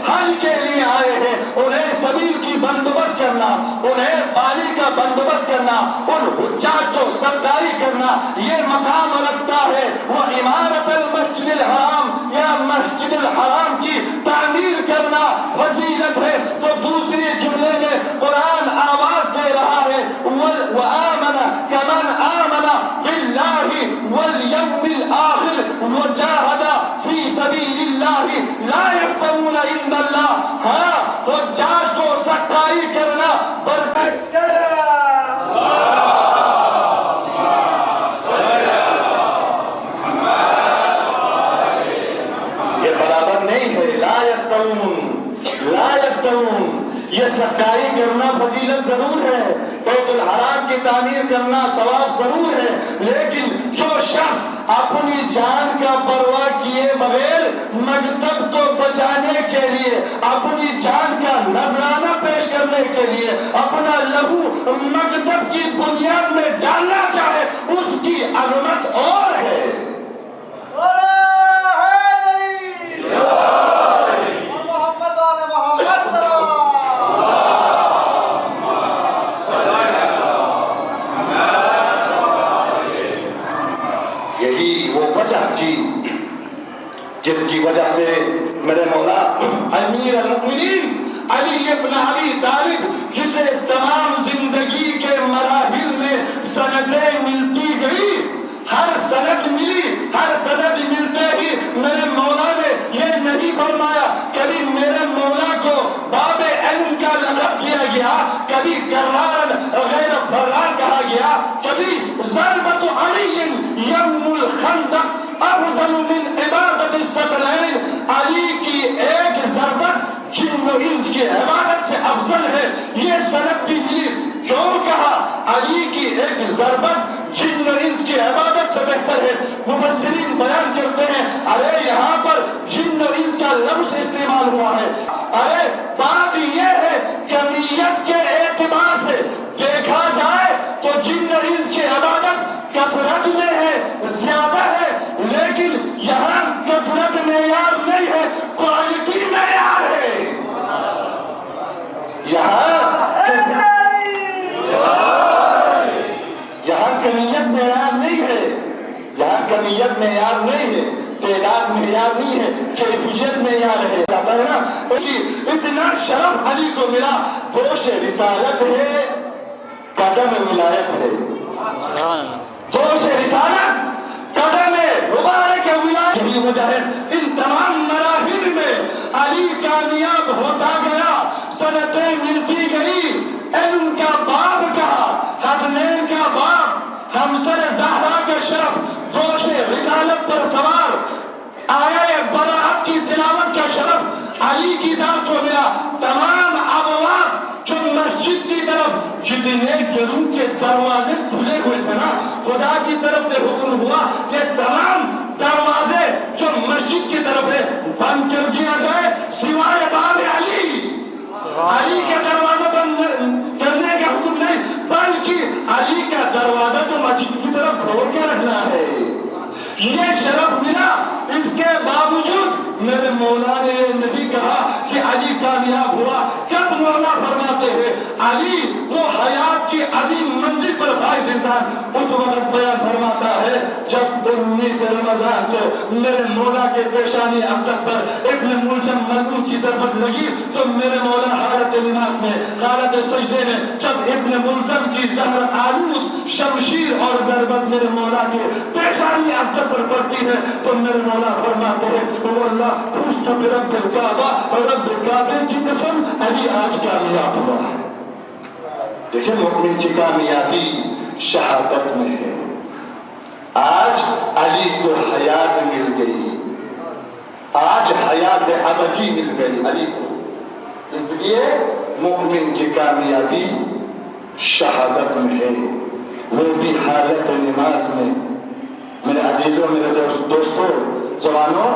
حج کے لیے آئے ہیں، انہیں سبیل کی بندوبست کرنا، انہیں پانی کا بندوبست کرنا، ان حجاج کو سرداری کرنا، یہ مقام رکھتا ہے۔ وہ عمارت المسجد الحرام یا مسجد الحرام کی تعمیر کرنا فضیلت ہے۔ تو دوسری جملے میں قرآن آواز دے رہا ہے وَآمَنَ كَمَنْ آمَنَ بِاللَّهِ وَالْيَوْمِ الْآخِرِ وَجَاهَدَ فِي سَبِيلِ اللَّهِ لَا يَسْتَوُونَ عِندَ اللَّهِ۔ ہاں حجاج کو سختائی کرنا یہ برابر نہیں ہے۔ لا يستوون یہ سختائی کرنا فضیلت ضرور ہے، بیت الحرام کی تعمیر کرنا ثواب ضرور ہے، لیکن جو شخص اپنی جان کا پرواہ کیے بغیر مکتب کو بچانے کے لیے، اپنی جان کا نذرانہ پیش کرنے کے لیے اپنا لہو مکتب کی بنیاد میں ڈالنا چاہے، اس کی عظمت اور ہے۔ یہی وہ وجہ تھی جس کی وجہ سے میرے مولا امیر المؤمنین علی ابن ابی طالب، جسے تمام زندگی کے مراحل میں سندیں ملتی گئی، ہر سند ملی، ہر سند ملتے ہی میرے مولا نے یہ نہیں فرمایا، کبھی میرے مولا کو باب علم کا لقب کیا گیا، کبھی کرار غیر فرار کہا گیا، کبھی ضربت علی یوم الخندق افضل من عبادت الثقلین، علی کی ایک ضربت جن و انس کی عبادت سے افضل ہے، یہ سند بھی ملی۔ کیوں کہا علی کی ایک ضربت جن و انس کی عبادت سے بہتر ہے؟ مفسرین بیان کرتے ہیں ارے یہاں پر جن و انس کا لفظ استعمال ہوا ہے، ارے بات یہ ہے کمیت کے اعتبار سے دیکھا جائے تو جن و انس کی عبادت کثرت میں ہے، زیادہ ہے، لیکن یہاں کثرت معیار نہیں ہے، کوالٹی معیار ہے۔ یہاں کمیت معیار نہیں ہے، یہاں کمیت معیار نہیں ہے، تعداد معیار نہیں ہے، کیفیت معیار ہے۔ نا اتنا شرف علی کو ملا، دوش رسالت ہے، قدم ولایت ہے۔ دوش رسالت، قدم مبارک ولایت، یہی وجہ ہے ان تمام مراحل میں علی کامیاب ہوتا گیا، سنتیں ملتی گئی، علم کا باب کہا، حسنین کا باب، ہمسر زہرا کا شرف، دوش رسالت پر سوار، آیہ براءت کی تلاوت کا شرف علی کی ذات کو ملا۔ تمام ابواب جو مسجد کی طرف جتنے گروں کے دروازے کھلے ہوئے تھے نا، خدا کی طرف سے حکم ہوا کہ تمام دروازے جو مسجد کی طرف ہے بند کر دیا جائے، سوائے باب علی۔ علی کا دروازہ بند کرنے کا حکم نہیں، بلکہ علی کا دروازہ تو مسجد کی طرف کھول کے رکھنا ہے۔ یہ شرف ملا، اس کے باوجود میرے مولا نے یہ نہیں کہا کہ علی کامیاب ہوا۔ کب مولا فرماتے ہیں علی وہ حیات کی عظیم منزل پر فائز انسان اس وقت بیان فرماتا ہے جب 19 رمضان کو میرے مولا کے پیشانی اقدس پر ابن ملجم ملعون کی ضربت لگی تو میرے مولا حالت نماز میں، حالت سجدے میں، جب ابن ملجم کی زہر آلود شمشیر اور ضربت میرے مولا کے پیشانی اقدس پر پڑتی ہے تو میرے مولا فرماتے ہیں واللہ خوشت برب الکعبہ، رب کعبے کی قسم علی آج کامیاب ہوا ہے۔ دیکھیں مومن کی کامیابی شہادت میں ہے۔ آج علی کو حیات مل گئی، آج حیات ابدی مل گئی علی کو، اس لیے مومن کی کامیابی شہادت میں ہے، وہ بھی حالت نماز میں۔ میرے عزیزوں، میرے دوستوں، جوانوں،